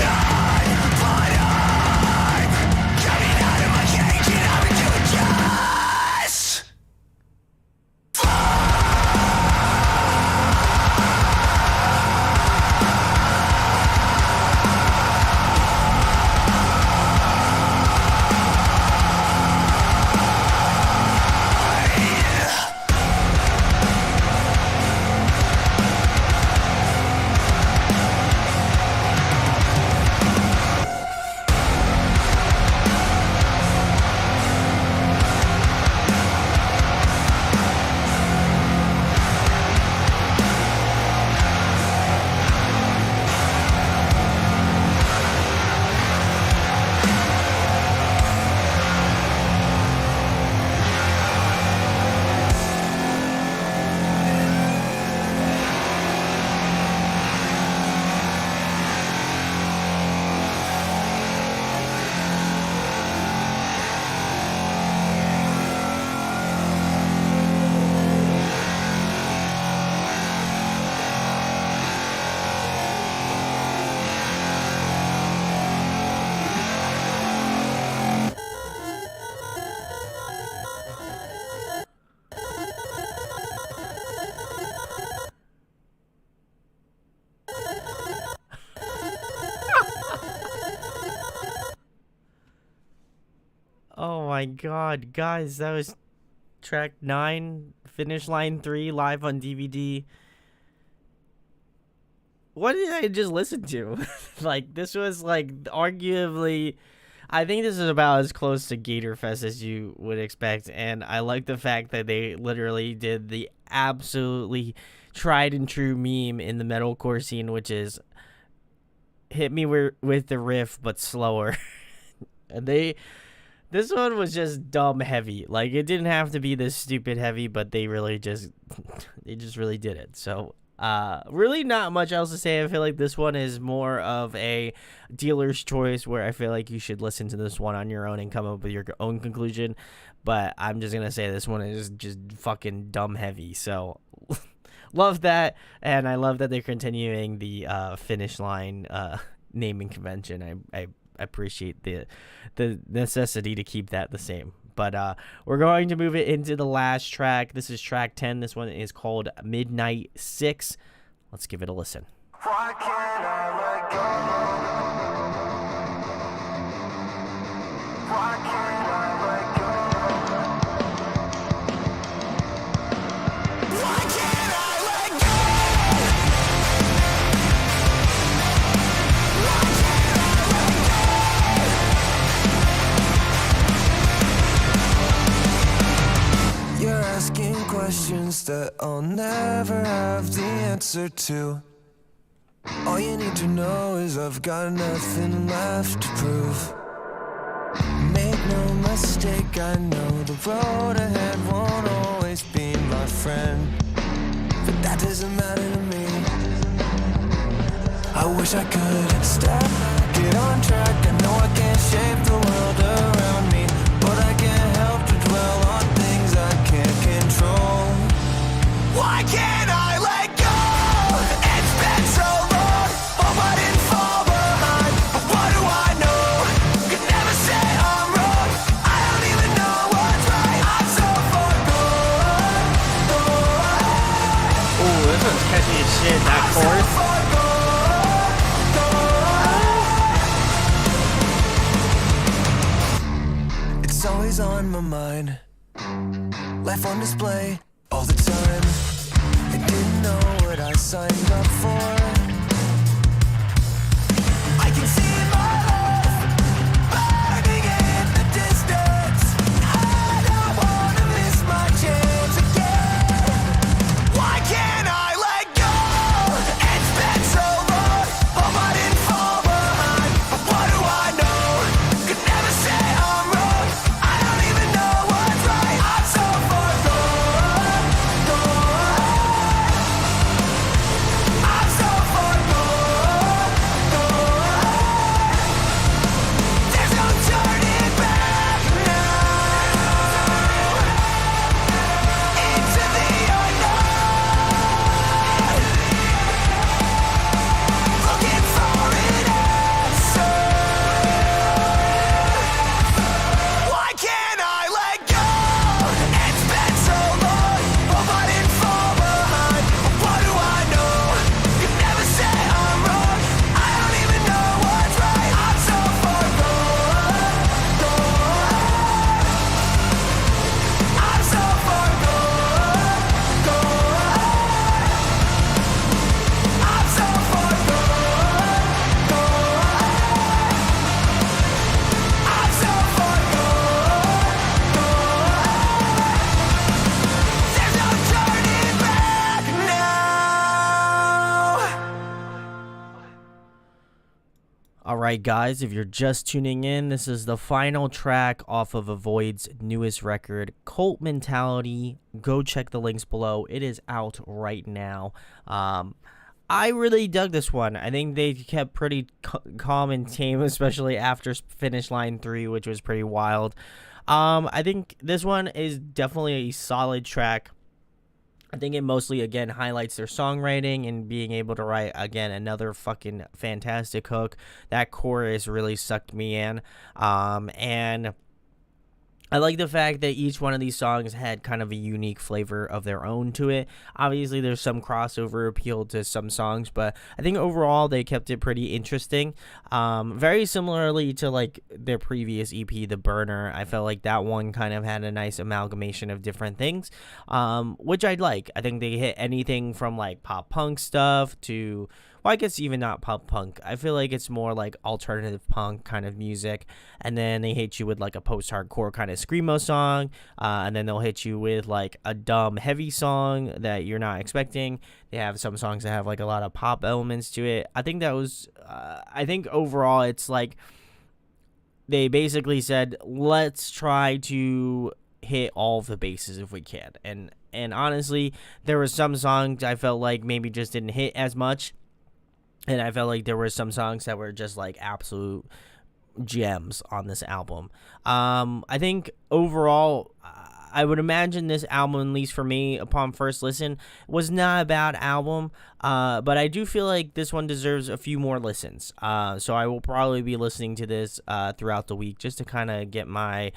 my god, guys, that was track 9, Finish Line 3, live on DVD. What did I just listen to? Like, this was, like, arguably, I think this is about as close to Gatorfest as you would expect, and I like the fact that they literally did the absolutely tried and true meme in the metalcore scene, which is hit me with the riff, but slower. And this one was just dumb heavy. Like, it didn't have to be this stupid heavy, but they just really did it. So, really not much else to say. I feel like this one is more of a dealer's choice, where I feel like you should listen to this one on your own and come up with your own conclusion. But I'm just gonna say this one is just fucking dumb heavy. So, love that, and I love that they're continuing the Finish Line naming convention. I appreciate the necessity to keep that the same. But we're going to move it into the last track. This is track 10. This one is called Midnight 6. Let's give it a listen. Why can't I let go? Why can't I let go? Why can't I let go? You're asking questions that I'll never have the answer to. All you need to know is I've got nothing left to prove. Make no mistake, I know the road ahead won't always be my friend, but that doesn't matter to me. I wish I could step, get on track. I know I can't shape the world around me, but I can't help to dwell on things I can't control. Why can't I let go? It's been so long, hope I didn't fall behind. But what do I know? Could never say I'm wrong. I don't even know what's right. I'm so far gone. Ooh, this one's catchy as shit, that chorus. It's always on my mind. Life on display all the time. I didn't know what I signed up for. I can see my life burning in the distance. I don't wanna miss my chance again. Why can't I let go? It's been so long, hope I didn't fall behind. But what do I know? Could never say I'm wrong. I don't even know what's right. I'm so far gone. I'm so far gone. There's no turning back now. Into the unknown. Looking for an answer. Why can't I let go? It's been so long, hope I didn't fall behind. But what do I know? Could never say I'm wrong. I don't even know what's right. I'm so far gone. I'm so far gone. I'm so far gone. I'm so far gone. There's no turning back now. Alright, guys, if you're just tuning in, this is the final track off of Avoid's newest record, Cult Mentality. Go check the links below. It is out right now. I really dug this one. I think they kept pretty calm and tame, especially after Finish Line 3, which was pretty wild. I think this one is definitely a solid track. I think it mostly, again, highlights their songwriting and being able to write, again, another fucking fantastic hook. That chorus really sucked me in. And I like the fact that each one of these songs had kind of a unique flavor of their own to it. Obviously, there's some crossover appeal to some songs, but I think overall they kept it pretty interesting. Very similarly to like their previous EP, The Burner. I felt like that one kind of had a nice amalgamation of different things, which I'd like. I think they hit anything from like pop punk stuff to, well, I guess even not pop punk. I feel like it's more like alternative punk kind of music. And then they hit you with like a post-hardcore kind of screamo song. And then they'll hit you with like a dumb heavy song that you're not expecting. They have some songs that have like a lot of pop elements to it. I think that was, I think overall it's like they basically said, let's try to hit all of the bases if we can. And honestly, there were some songs I felt like maybe just didn't hit as much. And I felt like there were some songs that were just like absolute gems on this album. I think overall, I would imagine this album, at least for me, upon first listen, was not a bad album. But I do feel like this one deserves a few more listens. So I will probably be listening to this throughout the week just to kind of get my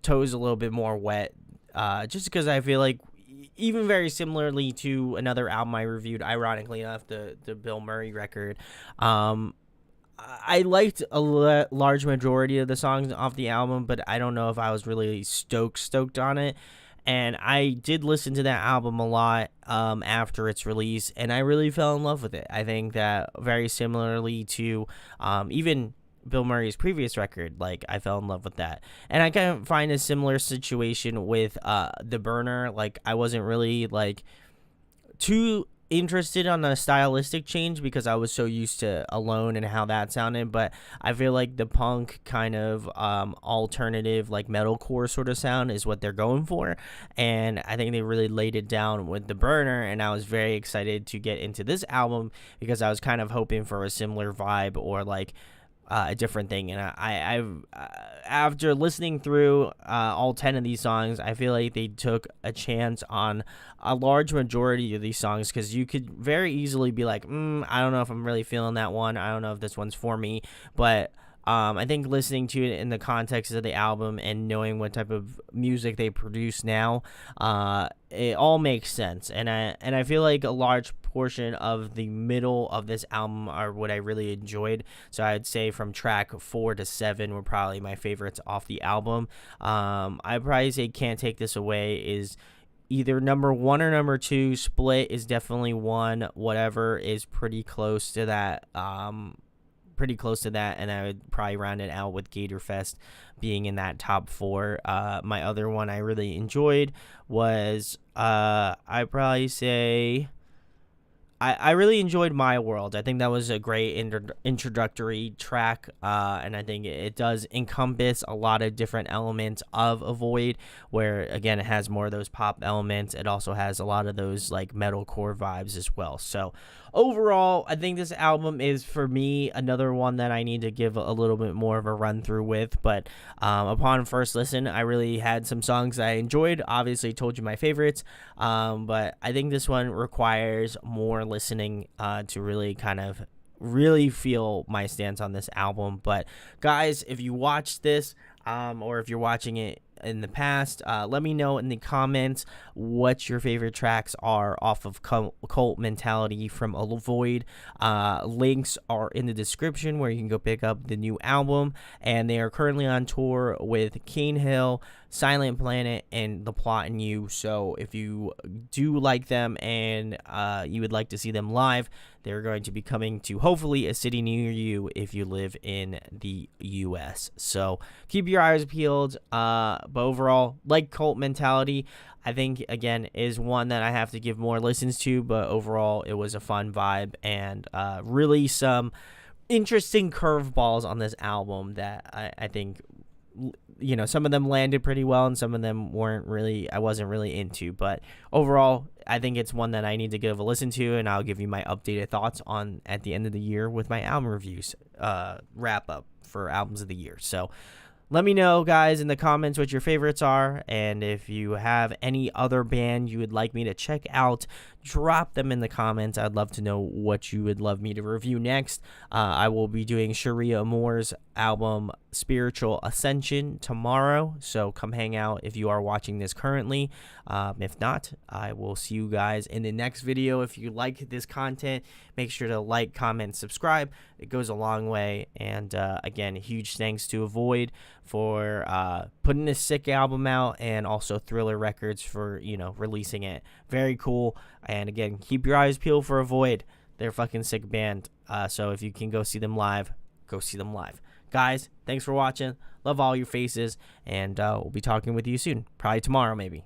toes a little bit more wet. Just because I feel like, even very similarly to another album I reviewed, ironically enough, the Bill Murray record, I liked a large majority of the songs off the album, but I don't know if I was really stoked on it. And I did listen to that album a lot after its release, and I really fell in love with it. I think that very similarly to even Bill Murray's previous record, like I fell in love with that. And I kind of find a similar situation with The Burner. Like I wasn't really like too interested on a stylistic change because I was so used to Alone and how that sounded, but I feel like the punk kind of alternative like metalcore sort of sound is what they're going for, and I think they really laid it down with The Burner, and I was very excited to get into this album because I was kind of hoping for a similar vibe or like a different thing. And I've after listening through all 10 of these songs, I feel like they took a chance on a large majority of these songs, because you could very easily be like, I don't know if I'm really feeling that one, I don't know if this one's for me. But I think listening to it in the context of the album and knowing what type of music they produce now, it all makes sense. And I feel like a large portion of the middle of this album are what I really enjoyed. So I'd say from track 4 to 7 were probably my favorites off the album. I'd probably say Can't Take This Away is either number 1 or number 2. Split is definitely 1. Whatever is pretty close to that. And I would probably round it out with Gatorfest being in that top 4. My other one I really enjoyed was I'd probably say I really enjoyed My World. I think that was a great introductory track, and I think it does encompass a lot of different elements of Avoid, where, again, it has more of those pop elements. It also has a lot of those, like, metalcore vibes as well. So, overall, I think this album is, for me, another one that I need to give a little bit more of a run-through with. But upon first listen, I really had some songs I enjoyed. Obviously, told you my favorites, but I think this one requires more listening to really kind of really feel my stance on this album. But guys, if you watch this or if you're watching it in the past, let me know in the comments what your favorite tracks are off of Cult Mentality from Avoid. Links are in the description where you can go pick up the new album, and they are currently on tour with Cane Hill, Silent Planet, and The Plot and You. So if you do like them and you would like to see them live, they're going to be coming to hopefully a city near you if you live in the US. So keep your eyes peeled. But overall, like Cult Mentality, I think, again, is one that I have to give more listens to. But overall, it was a fun vibe, and really some interesting curveballs on this album that I think, you know, some of them landed pretty well and some of them I wasn't really into. But overall, I think it's one that I need to give a listen to, and I'll give you my updated thoughts on at the end of the year with my album reviews wrap up for albums of the year. So let me know, guys, in the comments what your favorites are, and if you have any other band you would like me to check out, drop them in the comments. I'd love to know what you would love me to review next. I will be doing Sharia Moore's album Spiritual Ascension tomorrow, so come hang out if you are watching this currently. If not, I will see you guys in the next video. If you like this content, make sure to like, comment, subscribe. It goes a long way. And again, huge thanks to Avoid for putting this sick album out, and also Thriller Records for, you know, releasing it. Very cool. And again, keep your eyes peeled for Avoid. They're a fucking sick band. So if you can go see them live, go see them live. Guys, thanks for watching. Love all your faces, and we'll be talking with you soon. Probably tomorrow, maybe.